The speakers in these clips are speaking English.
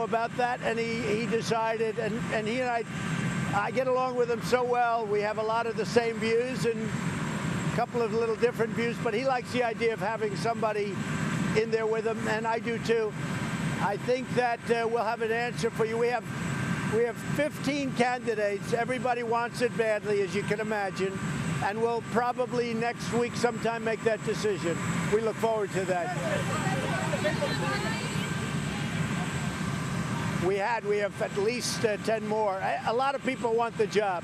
about that, and he decided, and he and I get along with him so well. We have a lot of the same views and a couple of little different views, but he likes the idea of having somebody in there with him, and I do too. I think that we'll have an answer for you. We have 15 candidates. Everybody wants it badly, as you can imagine, and we'll probably next week sometime make that decision. We look forward to that. We have at least 10 more. A lot of people want the job,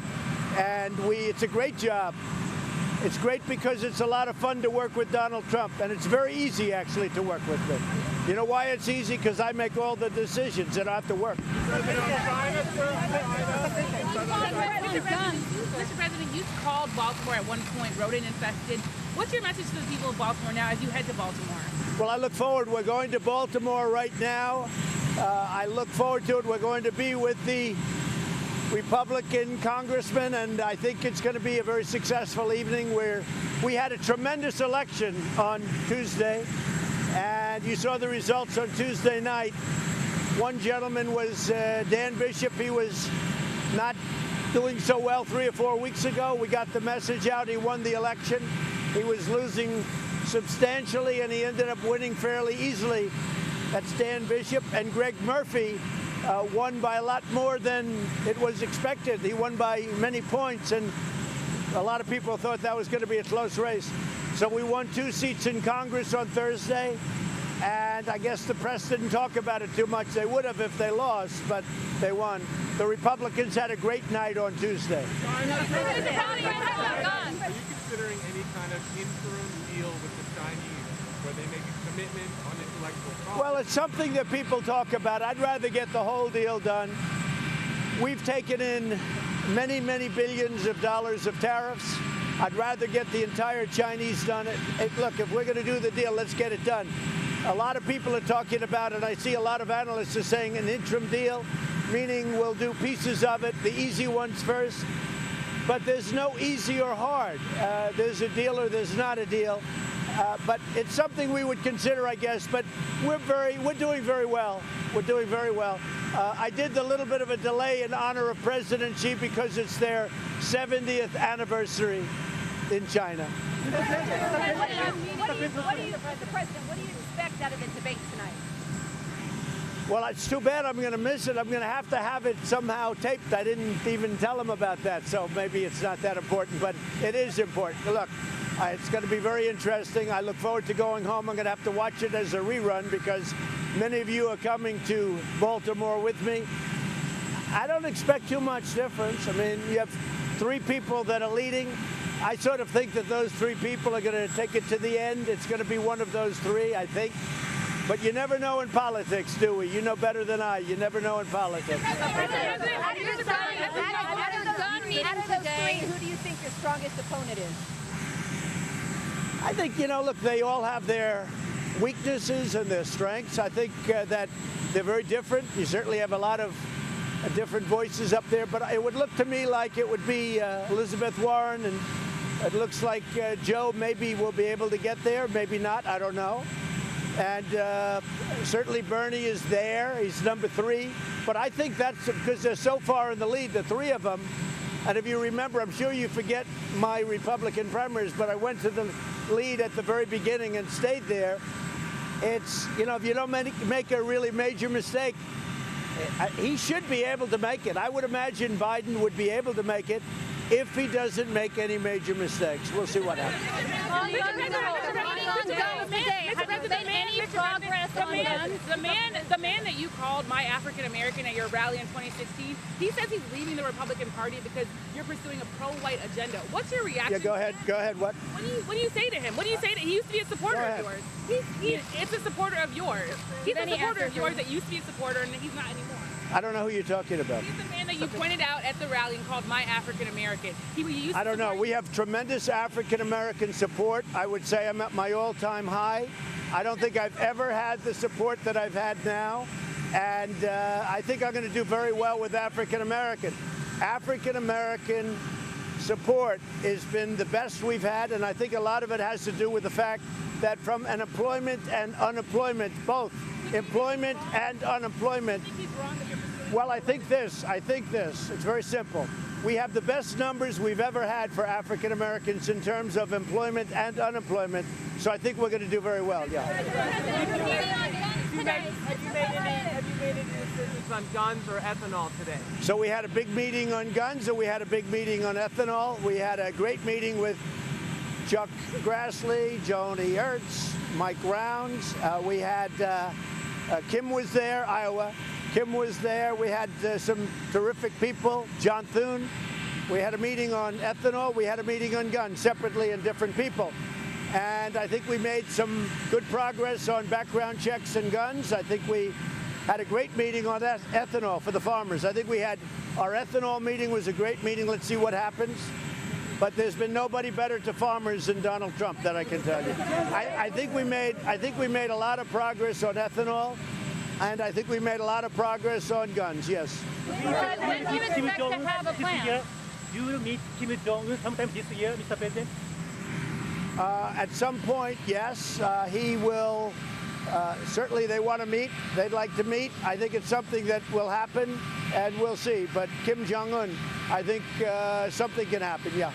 and it's a great job. It's great because it's a lot of fun to work with Donald Trump, and it's very easy, actually, to work with him. You know why it's easy? Because I make all the decisions and I have to work. Mr. President, you called Baltimore at one point rodent infested. What's your message to the people of Baltimore now as you head to Baltimore? Well, I look forward. We're going to Baltimore right now. I look forward to it. We're going to be with the Republican congressman, and I think it's going to be a very successful evening where we had a tremendous election on Tuesday, and you saw the results on Tuesday night. One gentleman was Dan Bishop. He was not doing so well 3 or 4 weeks ago. We got the message out. He won the election. He was losing substantially, and he ended up winning fairly easily. That's Dan Bishop. And Greg Murphy won by a lot more than it was expected. He won by many points, and a lot of people thought that was going to be a close race. So we won 2 seats in Congress on Thursday, and I guess the press didn't talk about it too much. They would have if they lost, but they won. The Republicans had a great night on Tuesday. Are you considering any kind of interim deal with the Chinese where they make a commitment on intellectual property? Well, it's something that people talk about. I'd rather get the whole deal done. We've taken in many, many billions of dollars of tariffs. I'd rather get the entire Chinese done. Look, if we're going to do the deal, let's get it done. A lot of people are talking about, and I see a lot of analysts are saying an interim deal, meaning we'll do pieces of it, the easy ones first. But there's no easy or hard. There's a deal or there's not a deal. But it's something we would consider, I guess. But we're doing very well. We're doing very well. I did the little bit of a delay in honor of President Xi because it's their 70th anniversary in China. What do you expect out of the debate tonight? Well, it's too bad I'm going to miss it. I'm going to have it somehow taped. I didn't even tell him about that, so maybe it's not that important, but it is important. Look, it's going to be very interesting. I look forward to going home. I'm going to have to watch it as a rerun because many of you are coming to Baltimore with me. I don't expect too much difference. I mean, you have 3 people that are leading. I sort of think that those 3 people are going to take it to the end. It's going to be one of those 3, I think. But you never know in politics, do we? You know better than I. You never know in politics. Out of those 3, who do you think your strongest opponent is? I think, look, they all have their weaknesses and their strengths. I think that they're very different. You certainly have a lot of different voices up there, but it would look to me like it would be Elizabeth Warren, and it looks like Joe maybe will be able to get there, maybe not, I don't know. And certainly Bernie is there. He's number 3. But I think that's because they're so far in the lead, the 3 of them. And if you remember, I'm sure you forget my Republican primaries, but I went to the lead at the very beginning and stayed there. It's, if you don't make a really major mistake, he should be able to make it. I would imagine Biden would be able to make it if he doesn't make any major mistakes. We'll see what happens. The man that you called my African American at your rally in 2016, he says he's leaving the Republican Party because you're pursuing a pro-white agenda. What's your reaction? Yeah, go ahead. Go ahead. What? What do you say to him? What do you say to him? He used to be a supporter of yours. It's a supporter of yours. He's a supporter of yours that used to be a supporter, and he's not anymore. I don't know who you're talking about. He's the man that you pointed out at the rally and called my African American. I don't know. We have tremendous African American support. I would say I'm at my all-time high. I don't think I've ever had the support that I've had now. And I think I'm going to do very well with African American. African American support has been the best we've had, and I think a lot of it has to do with the fact that from an employment and unemployment, both, employment and unemployment. Well, I think this. It's very simple. We have the best numbers we've ever had for African Americans in terms of employment and unemployment. So I think we're going to do very well. Yeah. Have you made any decisions on guns or ethanol today? So we had a big meeting on guns and we had a big meeting on ethanol. We had a great meeting with Chuck Grassley, Joni Ertz, Mike Rounds. We had Kim was there, Iowa. Kim was there. We had some terrific people, John Thune. We had a meeting on ethanol. We had a meeting on guns, separately and different people. And I think we made some good progress on background checks and guns. I think we had a great meeting on ethanol for the farmers. I think we had our ethanol meeting was a great meeting. Let's see what happens. But there's been nobody better to farmers than Donald Trump, that I can tell you. I think we made a lot of progress on ethanol, and I think we made a lot of progress on guns. Yes. When do you expect to have a plan? You will meet Kim Jong-un sometime this year, Mr. President? At some point, yes. He will. Certainly, they want to meet. They'd like to meet. I think it's something that will happen, and we'll see. But Kim Jong-un, I think something can happen. Yeah.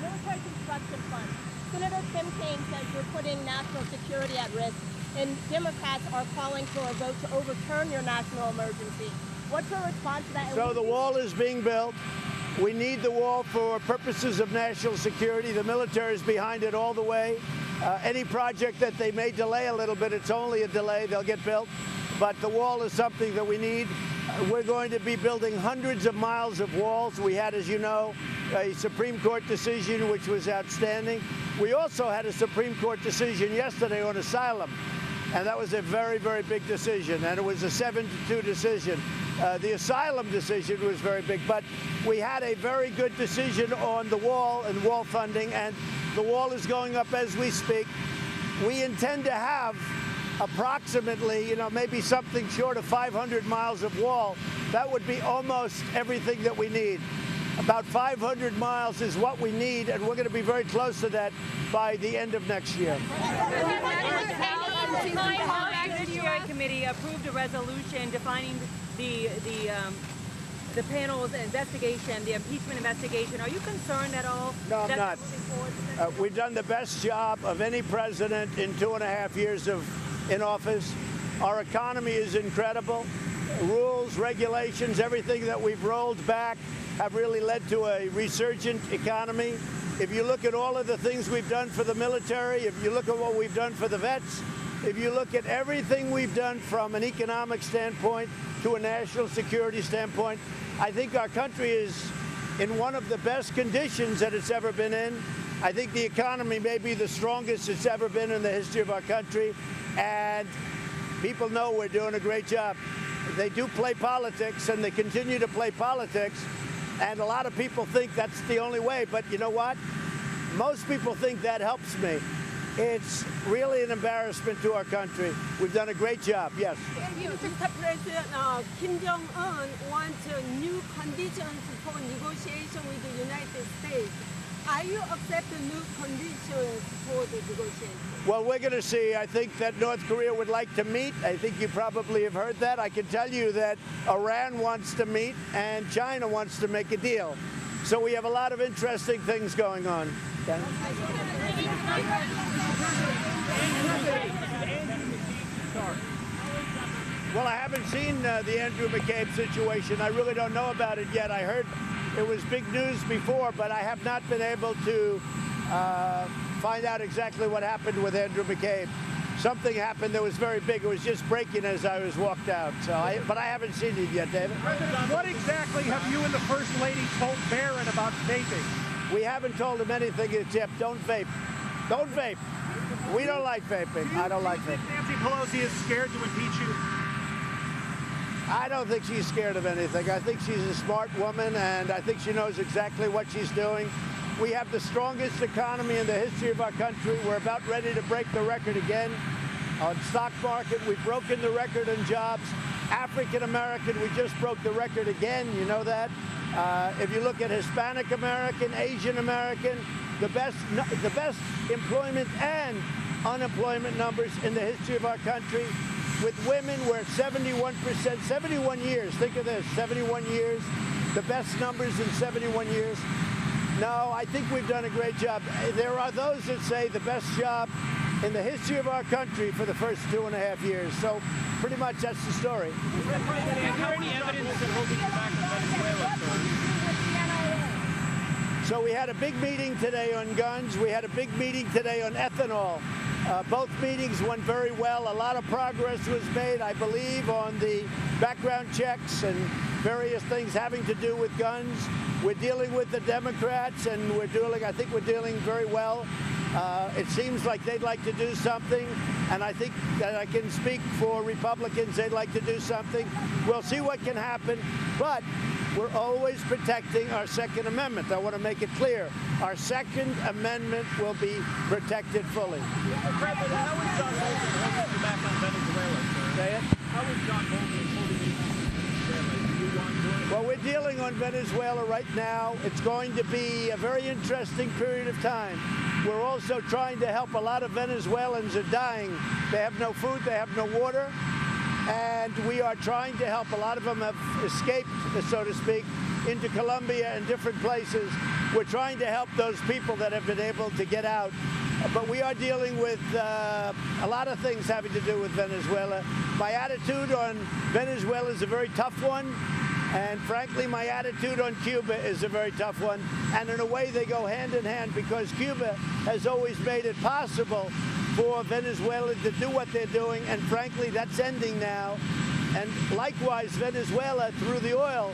Military construction fund. Senator Tim Kaine says you're putting national security at risk, and Democrats are calling for a vote to overturn your national emergency. What's your response to that? So the wall is being built. We need the wall for purposes of national security. The military is behind it all the way. Any project that they may delay a little bit, it's only a delay. They'll get built. But the wall is something that we need. We're going to be building hundreds of miles of walls. We had, as you know, a Supreme Court decision which was outstanding. We also had a Supreme Court decision yesterday on asylum. And that was a very, very big decision. And it was a 7-2 decision. The asylum decision was very big. But we had a very good decision on the wall and wall funding. And the wall is going up as we speak. We intend to have approximately, maybe something short of 500 miles of wall. That would be almost everything that we need. About 500 miles is what we need, and we're going to be very close to that by the end of next year. The House Judiciary Committee approved a resolution defining the panel's investigation, the impeachment investigation. Are you concerned at all? No, I'm not. We've done the best job of any president in 2.5 years in office. Our economy is incredible. Rules, regulations, everything that we've rolled back have really led to a resurgent economy. If you look at all of the things we've done for the military, if you look at what we've done for the vets, if you look at everything we've done from an economic standpoint to a national security standpoint, I think our country is in one of the best conditions that it's ever been in. I think the economy may be the strongest it's ever been in the history of our country, and people know we're doing a great job. They do play politics, and they continue to play politics, and a lot of people think that's the only way, but you know what? Most people think that helps me. It's really an embarrassment to our country. We've done a great job, yes. Mr. President, Kim Jong-un wants new conditions for negotiation with the United States. Are you accepting new conditions for the negotiation? Well, we're going to see. I think that North Korea would like to meet. I think you probably have heard that. I can tell you that Iran wants to meet and China wants to make a deal. So we have a lot of interesting things going on. Okay. Well, I haven't seen the Andrew McCabe situation. I really don't know about it yet. I heard it was big news before, but I have not been able to find out exactly what happened with Andrew McCabe. Something happened that was very big. It was just breaking as I was walked out. But I haven't seen it yet, David. What exactly have you and the First Lady told Barron about vaping? We haven't told him anything except don't vape. Don't vape. We don't like vaping. I don't like vaping. Nancy Pelosi is scared to impeach you? I don't think she's scared of anything. I think she's a smart woman, and I think she knows exactly what she's doing. We have the strongest economy in the history of our country. We're about ready to break the record again. On stock market, we've broken the record in jobs. African American, we just broke the record again. You know that. If you look at Hispanic American, Asian American, the best employment and unemployment numbers in the history of our country. With women, we're at 71%, 71 years. Think of this, 71 years, the best numbers in 71 years. No, I think we've done a great job. There are those that say the best job in the history of our country for the first 2.5 years. So pretty much that's the story. Is there any evidence that holding you back on Venezuela, sir? So we had a big meeting today on guns. We had a big meeting today on ethanol. Both meetings went very well. A lot of progress was made, I believe, on the background checks and various things having to do with guns. We're dealing with the Democrats, and I think we're dealing very well. It seems like they'd like to do something, and I think that I can speak for Republicans. They'd like to do something. We'll see what can happen, but we're always protecting our Second Amendment. I want to make it clear. Our Second Amendment will be protected fully. Mr. President, how is John Bolton holding you back on Venezuela, sir? Say it? How is John Bolton holding you back on Venezuela? Do you want to? Well, we're dealing on Venezuela right now. It's going to be a very interesting period of time. We're also trying to help a lot of Venezuelans who are dying. They have no food, they have no water. And we are trying to help. A lot of them have escaped, so to speak, into Colombia and different places. We're trying to help those people that have been able to get out. But we are dealing with a lot of things having to do with Venezuela. My attitude on Venezuela is a very tough one. And frankly, my attitude on Cuba is a very tough one. And in a way, they go hand in hand because Cuba has always made it possible for Venezuela to do what they're doing, and frankly, that's ending now. And likewise, Venezuela, through the oil,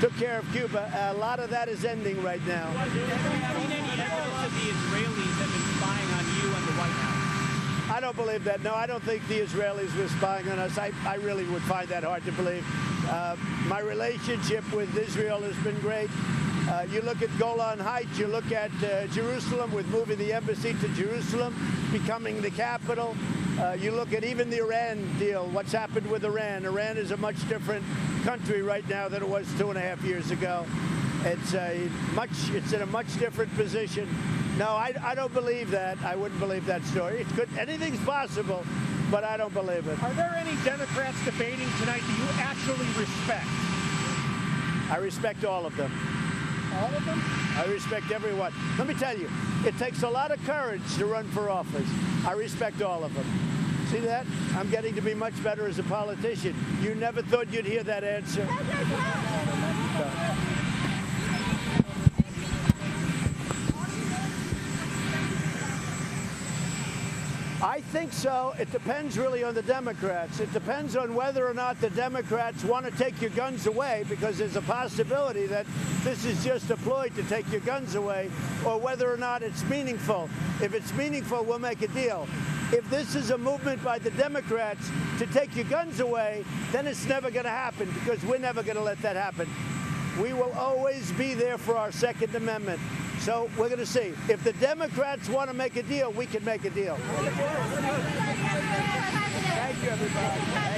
took care of Cuba. A lot of that is ending right now. Have you seen any evidence that the Israelis have been spying on you and the White House? I don't believe that. No, I don't think the Israelis were spying on us. I really would find that hard to believe. My relationship with Israel has been great. You look at Golan Heights, you look at Jerusalem with moving the embassy to Jerusalem, becoming the capital. You look at even the Iran deal, what's happened with Iran. Iran is a much different country right now than it was 2.5 years ago. It's in a much different position. No, I don't believe that. I wouldn't believe that story. It's good. Anything's possible, but I don't believe it. Are there any Democrats debating tonight that you actually respect? I respect all of them. All of them? I respect everyone. Let me tell you, it takes a lot of courage to run for office. I respect all of them. See that? I'm getting to be much better as a politician. You never thought you'd hear that answer. I think so. It depends really on the Democrats. It depends on whether or not the Democrats want to take your guns away, because there's a possibility that this is just a ploy to take your guns away, or whether or not it's meaningful. If it's meaningful, we'll make a deal. If this is a movement by the Democrats to take your guns away, then it's never going to happen, because we're never going to let that happen. We will always be there for our Second Amendment. So we're going to see. If the Democrats want to make a deal, we can make a deal. Thank you, everybody.